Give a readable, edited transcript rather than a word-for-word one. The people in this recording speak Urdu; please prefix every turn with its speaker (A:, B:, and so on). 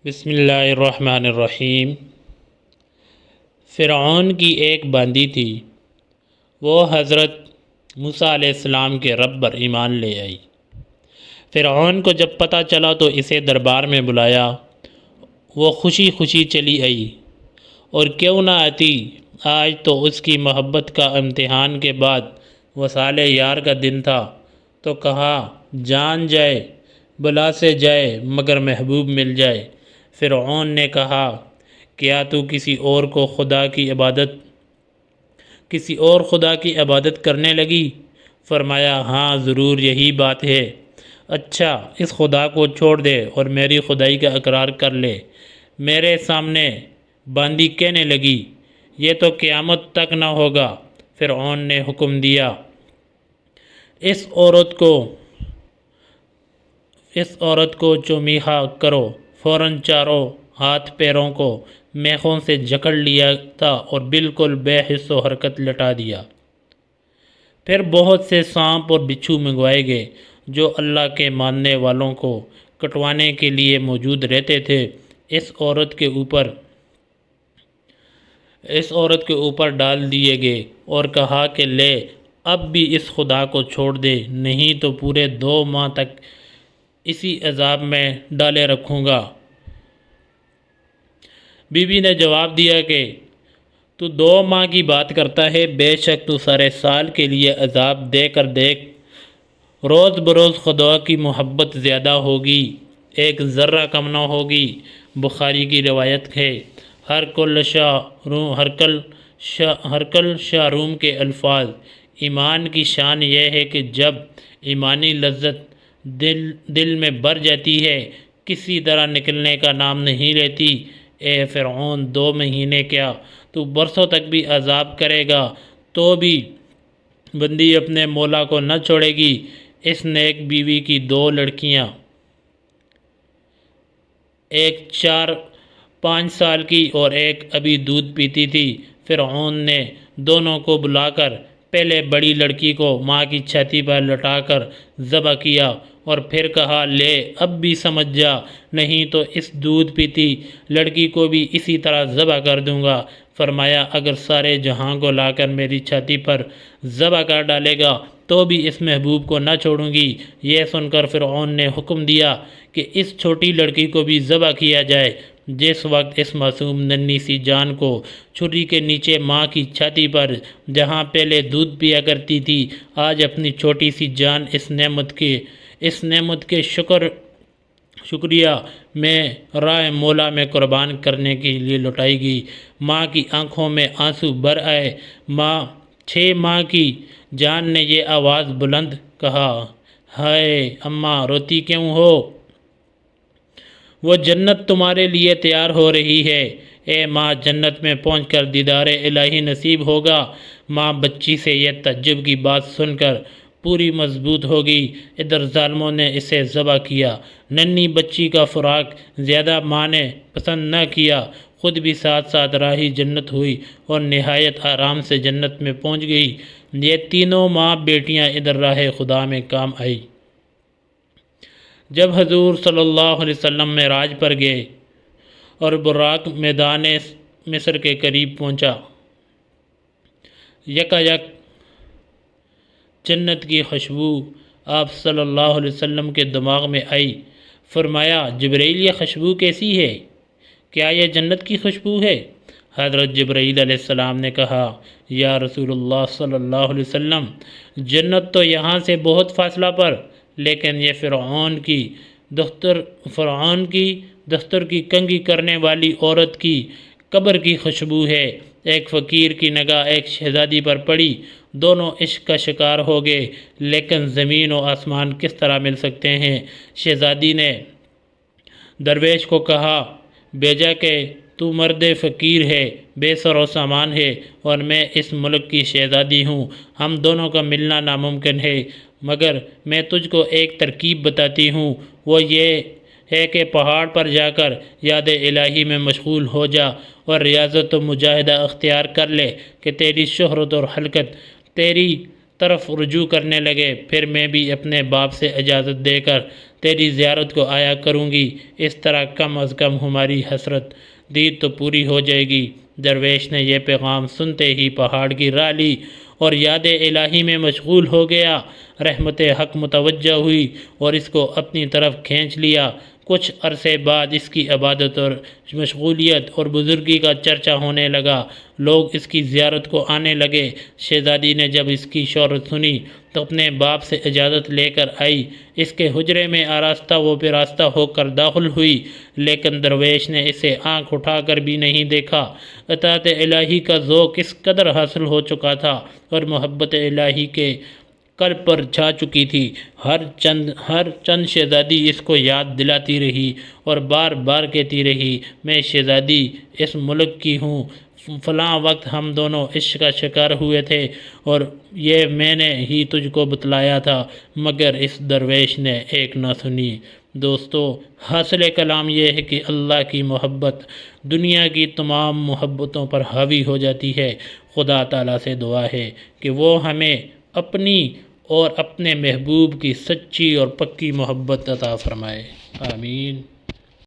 A: بسم اللہ الرحمن الرحیم۔ فرعون کی ایک باندی تھی، وہ حضرت موسیٰ علیہ السلام کے رب پر ایمان لے آئی۔ فرعون کو جب پتہ چلا تو اسے دربار میں بلایا۔ وہ خوشی خوشی چلی آئی، اور کیوں نہ آتی، آج تو اس کی محبت کا امتحان کے بعد وصال یار کا دن تھا، تو کہا جان جائے بلا سے جائے مگر محبوب مل جائے۔ فرعون نے کہا کیا تو کسی اور خدا کی عبادت کرنے لگی؟ فرمایا ہاں ضرور یہی بات ہے۔ اچھا اس خدا کو چھوڑ دے اور میری خدائی کا اقرار کر لے۔ میرے سامنے باندی کہنے لگی یہ تو قیامت تک نہ ہوگا۔ فرعون نے حکم دیا اس عورت کو چومیخا کرو۔ فوراً چاروں ہاتھ پیروں کو میخوں سے جکڑ لیا تھا اور بالکل بے حس و حرکت لٹا دیا۔ پھر بہت سے سانپ اور بچھو منگوائے گئے جو اللہ کے ماننے والوں کو کٹوانے کے لیے موجود رہتے تھے۔ اس عورت کے اوپر ڈال دیے گئے اور کہا کہ لے اب بھی اس خدا کو چھوڑ دے، نہیں تو پورے 2 ماہ تک اسی عذاب میں ڈالے رکھوں گا۔ بی بی نے جواب دیا کہ تو 2 ماہ کی بات کرتا ہے، بے شک تو سارے سال کے لیے عذاب دے کر دیکھ، روز بروز خدا کی محبت زیادہ ہوگی، ایک ذرہ کم نہ ہوگی۔ بخاری کی روایت ہے۔ ہرکل شاہ روم کے الفاظ۔ ایمان کی شان یہ ہے کہ جب ایمانی لذت دل میں بھر جاتی ہے، کسی طرح نکلنے کا نام نہیں لیتی۔ اے فرعون 2 مہینے کیا تو برسوں تک بھی عذاب کرے گا تو بھی بندی اپنے مولا کو نہ چھوڑے گی۔ اس نیک بیوی کی 2 لڑکیاں، ایک 4-5 سال کی اور ایک ابھی دودھ پیتی تھی۔ فرعون نے دونوں کو بلا کر پہلے بڑی لڑکی کو ماں کی چھاتی پر لٹا کر ذبح کیا اور پھر کہا لے اب بھی سمجھ جا، نہیں تو اس دودھ پیتی لڑکی کو بھی اسی طرح ذبح کر دوں گا۔ فرمایا اگر سارے جہاں کو لا کر میری چھاتی پر ذبح کر ڈالے گا تو بھی اس محبوب کو نہ چھوڑوں گی۔ یہ سن کر فرعون نے حکم دیا کہ اس چھوٹی لڑکی کو بھی ذبح کیا جائے۔ جس وقت اس معصوم ننھی سی جان کو چھری کے نیچے ماں کی چھاتی پر جہاں پہلے دودھ پیا کرتی تھی، آج اپنی چھوٹی سی جان اس نعمت کے شکریہ میں راہ مولا میں قربان کرنے کے لیے لٹائی گئی۔ ماں کی آنکھوں میں آنسو بھر آئے۔ 6 ماہ کی جان نے یہ آواز بلند کہا ہائے اماں روتی کیوں ہو؟ وہ جنت تمہارے لیے تیار ہو رہی ہے۔ اے ماں جنت میں پہنچ کر دیدار الہی نصیب ہوگا۔ ماں بچی سے یہ تعجب کی بات سن کر پوری مضبوط ہو گئی۔ ادھر ظالموں نے اسے ذبح کیا۔ ننھی بچی کا فراق زیادہ ماں نے پسند نہ کیا، خود بھی ساتھ ساتھ راہی جنت ہوئی اور نہایت آرام سے جنت میں پہنچ گئی۔ یہ تینوں ماں بیٹیاں ادھر راہ خدا میں کام آئی۔ جب حضور صلی اللہ علیہ وسلم معراج پر گئے اور براق میدان مصر کے قریب پہنچا، یکایک جنت کی خوشبو آپ صلی اللہ علیہ وسلم کے دماغ میں آئی۔ فرمایا جبرائیل یہ خوشبو کیسی ہے؟ کیا یہ جنت کی خوشبو ہے؟ حضرت جبرائیل علیہ السلام نے کہا یا رسول اللہ صلی اللہ علیہ وسلم، جنت تو یہاں سے بہت فاصلہ پر، لیکن یہ فرعون کی دختر کی کنگھی کرنے والی عورت کی قبر کی خوشبو ہے۔ ایک فقیر کی نگاہ ایک شہزادی پر پڑی، دونوں عشق کا شکار ہو گئے، لیکن زمین و آسمان کس طرح مل سکتے ہیں؟ شہزادی نے درویش کو کہا بیجا کہ تو مرد فقیر ہے، بے سر و سامان ہے، اور میں اس ملک کی شہزادی ہوں، ہم دونوں کا ملنا ناممکن ہے، مگر میں تجھ کو ایک ترکیب بتاتی ہوں، وہ یہ ہے کہ پہاڑ پر جا کر یاد الہی میں مشغول ہو جا اور ریاضت و مجاہدہ اختیار کر لے کہ تیری شہرت اور حلقت تیری طرف رجوع کرنے لگے۔ پھر میں بھی اپنے باپ سے اجازت دے کر تیری زیارت کو آیا کروں گی، اس طرح کم از کم ہماری حسرت دید تو پوری ہو جائے گی۔ درویش نے یہ پیغام سنتے ہی پہاڑ کی راہ لی اور یاد الہی میں مشغول ہو گیا۔ رحمت حق متوجہ ہوئی اور اس کو اپنی طرف کھینچ لیا۔ کچھ عرصے بعد اس کی عبادت اور مشغولیت اور بزرگی کا چرچا ہونے لگا، لوگ اس کی زیارت کو آنے لگے۔ شہزادی نے جب اس کی شہرت سنی تو اپنے باپ سے اجازت لے کر آئی، اس کے حجرے میں آراستہ و پیراستہ ہو کر داخل ہوئی، لیکن درویش نے اسے آنکھ اٹھا کر بھی نہیں دیکھا۔ اطاعت الہی کا ذوق اس قدر حاصل ہو چکا تھا اور محبت الہی کے قلب پر چھا چکی تھی۔ ہر چند شہزادی اس کو یاد دلاتی رہی اور بار بار کہتی رہی، میں شہزادی اس ملک کی ہوں، فلاں وقت ہم دونوں عشق کا شکار ہوئے تھے اور یہ میں نے ہی تجھ کو بتلایا تھا، مگر اس درویش نے ایک نہ سنی۔ دوستو، حاصل کلام یہ ہے کہ اللہ کی محبت دنیا کی تمام محبتوں پر حاوی ہو جاتی ہے۔ خدا تعالیٰ سے دعا ہے کہ وہ ہمیں اپنی اور اپنے محبوب کی سچی اور پکی محبت عطا فرمائے۔ آمین۔